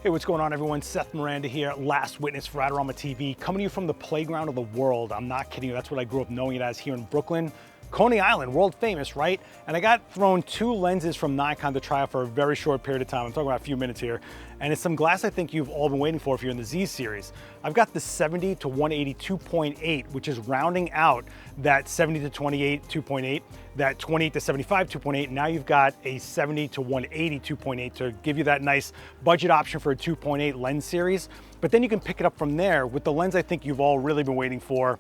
Hey, what's going on everyone? Seth Miranda here, last witness for Adorama TV, coming to you from the playground of the world. I'm not kidding you, that's what I grew up knowing it as here in Brooklyn. Coney Island, world famous, right? And I got thrown 2 lenses from Nikon to try out for a very short period of time. I'm talking about a few minutes here. And it's some glass I think you've all been waiting for if you're in the Z series. I've got the 70 to 180 2.8, which is rounding out that 70 to 28 2.8, that 28 to 75 2.8. Now you've got a 70 to 180 2.8 to give you that nice budget option for a 2.8 lens series. But then you can pick it up from there with the lens I think you've all really been waiting for,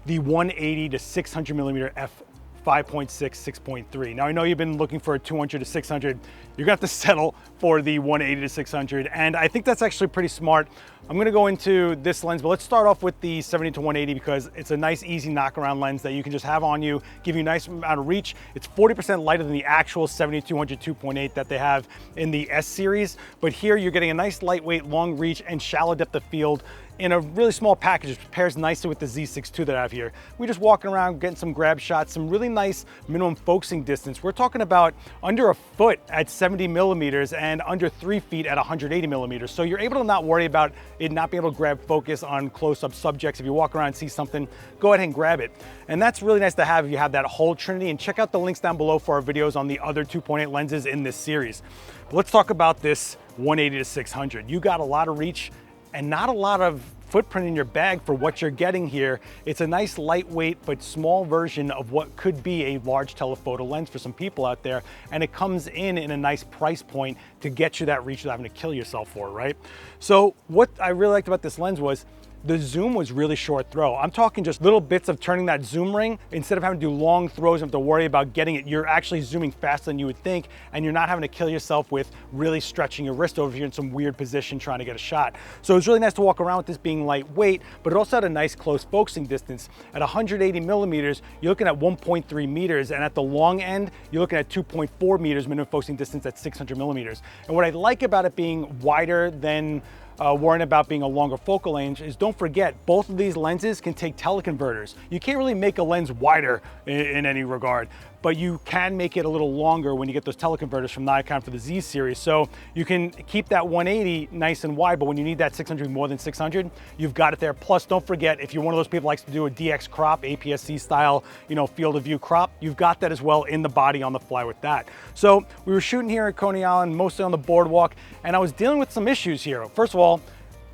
the 180 to 600 millimeter f 5.6, 6.3. Now I know you've been looking for a 200 to 600. You're gonna have to settle for the 180 to 600. And I think that's actually pretty smart. I'm gonna go into this lens, but let's start off with the 70 to 180 because it's a nice, easy knock around lens that you can just have on you, give you a nice amount of reach. It's 40% lighter than the actual 70 to 200 2.8 that they have in the S series. But here you're getting a nice lightweight, long reach and shallow depth of field in a really small package. It pairs nicely with the Z6 II that I have here. We're just walking around, getting some grab shots, some really nice minimum focusing distance. We're talking about under a foot at 70 millimeters and under 3 feet at 180 millimeters. So you're able to not worry about it not being able to grab focus on close-up subjects. If you walk around and see something, go ahead and grab it. And that's really nice to have if you have that whole trinity. And check out the links down below for our videos on the other 2.8 lenses in this series. But let's talk about this 180 to 600. You got a lot of reach and not a lot of footprint in your bag for what you're getting here. It's a nice lightweight but small version of what could be a large telephoto lens for some people out there, and it comes in a nice price point to get you that reach without having to kill yourself for it, right? So what I really liked about this lens was the zoom was really short throw. I'm talking just little bits of turning that zoom ring. Instead of having to do long throws and have to worry about getting it, you're actually zooming faster than you would think, and you're not having to kill yourself with really stretching your wrist over if you're in some weird position trying to get a shot. So it's really nice to walk around with this being lightweight, but it also had a nice close focusing distance. At 180 millimeters, you're looking at 1.3 meters, and at the long end, you're looking at 2.4 meters minimum focusing distance at 600 millimeters. And what I like about it being wider than worrying about being a longer focal range is, don't forget, both of these lenses can take teleconverters. You can't really make a lens wider in any regard, but you can make it a little longer when you get those teleconverters from Nikon for the Z series. So you can keep that 180 nice and wide, but when you need that 600 more than 600, you've got it there. Plus, don't forget, if you're one of those people who likes to do a DX crop, APS-C style, field of view crop, you've got that as well in the body on the fly with that. So we were shooting here at Coney Island, mostly on the boardwalk, and I was dealing with some issues here. First of all,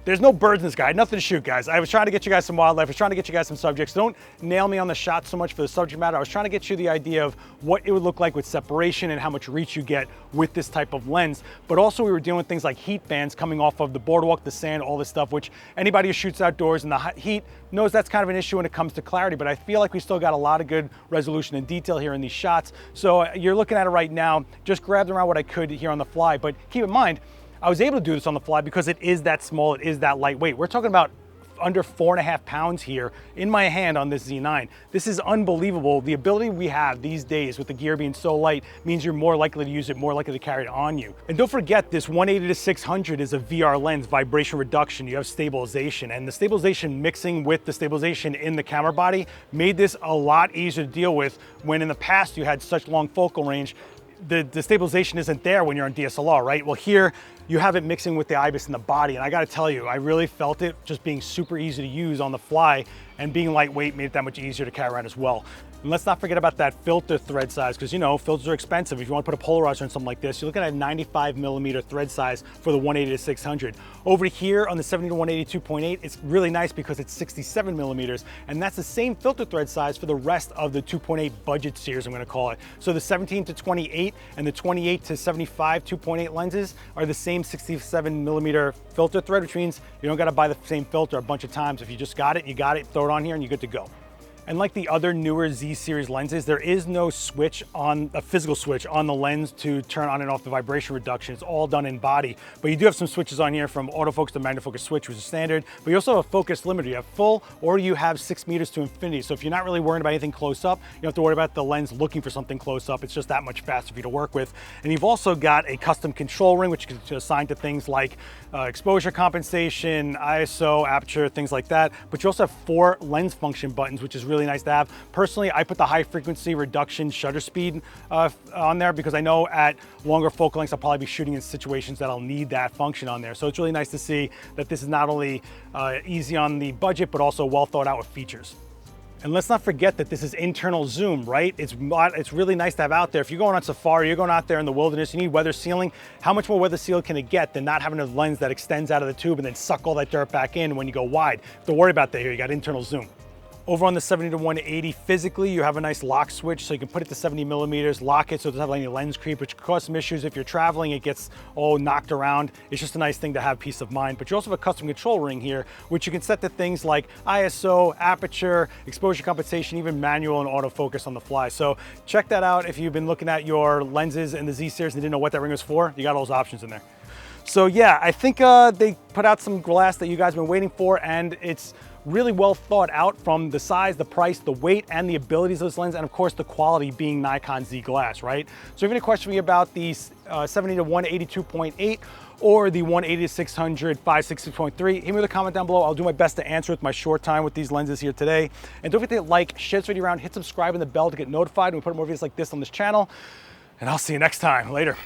there's no birds in the sky. I had nothing to shoot, guys. I was trying to get you guys some wildlife. I was trying to get you guys some subjects. Don't nail me on the shot so much for the subject matter. I was trying to get you the idea of what it would look like with separation and how much reach you get with this type of lens. But also we were dealing with things like heat bands coming off of the boardwalk, the sand, all this stuff, which anybody who shoots outdoors in the heat knows that's kind of an issue when it comes to clarity. But I feel like we still got a lot of good resolution and detail here in these shots. So you're looking at it right now. Just grabbed around what I could here on the fly. But keep in mind, I was able to do this on the fly because it is that small, it is that lightweight. We're talking about under 4.5 pounds here in my hand on this Z9. This is unbelievable. The ability we have these days with the gear being so light means you're more likely to use it, more likely to carry it on you. And don't forget, this 180 to 600 is a VR lens, vibration reduction. You have stabilization, and the stabilization mixing with the stabilization in the camera body made this a lot easier to deal with when in the past you had such long focal range. The stabilization isn't there when you're on DSLR, right? Well, here you have it mixing with the IBIS in the body, and I gotta tell you, I really felt it just being super easy to use on the fly, and being lightweight made it that much easier to carry around as well. And let's not forget about that filter thread size, because filters are expensive. If you want to put a polarizer in something like this, you're looking at a 95 millimeter thread size for the 180 to 600. Over here on the 70 to 180 2.8, it's really nice because it's 67 millimeters, and that's the same filter thread size for the rest of the 2.8 budget series, I'm going to call it. So the 17 to 28 and the 28 to 75 2.8 lenses are the same 67 millimeter filter thread, which means you don't got to buy the same filter a bunch of times. If you just got it, you got it, throw it on here and you're good to go. And like the other newer Z series lenses, there is no switch on a physical switch on the lens to turn on and off the vibration reduction. It's all done in body. But you do have some switches on here, from autofocus to magnifocus switch, which is standard. But you also have a focus limiter. You have full, or you have 6 meters to infinity. So if you're not really worried about anything close up, you don't have to worry about the lens looking for something close up. It's just that much faster for you to work with. And you've also got a custom control ring, which you can assign to things like exposure compensation, ISO, aperture, things like that. But you also have 4 lens function buttons, which is really really nice to have. Personally, I put the high frequency reduction shutter speed on there because I know at longer focal lengths I'll probably be shooting in situations that I'll need that function on there. So it's really nice to see that this is not only easy on the budget, but also well thought out with features. And let's not forget that this is internal zoom, right? It's really nice to have out there. If you're going on safari, you're going out there in the wilderness, you need weather sealing. How much more weather sealed can it get than not having a lens that extends out of the tube and then suck all that dirt back in when you go wide? Don't worry about that here, you got internal zoom. Over on the 70-180, physically, you have a nice lock switch, so you can put it to 70 millimeters, lock it so it doesn't have any lens creep, which could cause some issues if you're traveling, it gets all knocked around. It's just a nice thing to have peace of mind. But you also have a custom control ring here, which you can set to things like ISO, aperture, exposure compensation, even manual and autofocus on the fly. So check that out if you've been looking at your lenses in the Z series and didn't know what that ring was for. You got all those options in there. So yeah, I think they put out some glass that you guys have been waiting for, and it's really well thought out from the size, the price, the weight, and the abilities of this lens, and of course the quality being Nikon Z glass, right? So if you have any questions for me about the 70-180 2.8 or the 180-600 5.6.3, hit me with a comment down below. I'll do my best to answer with my short time with these lenses here today. And don't forget to like, share this video around, hit subscribe and the bell to get notified when we put more videos like this on this channel. And I'll see you next time. Later.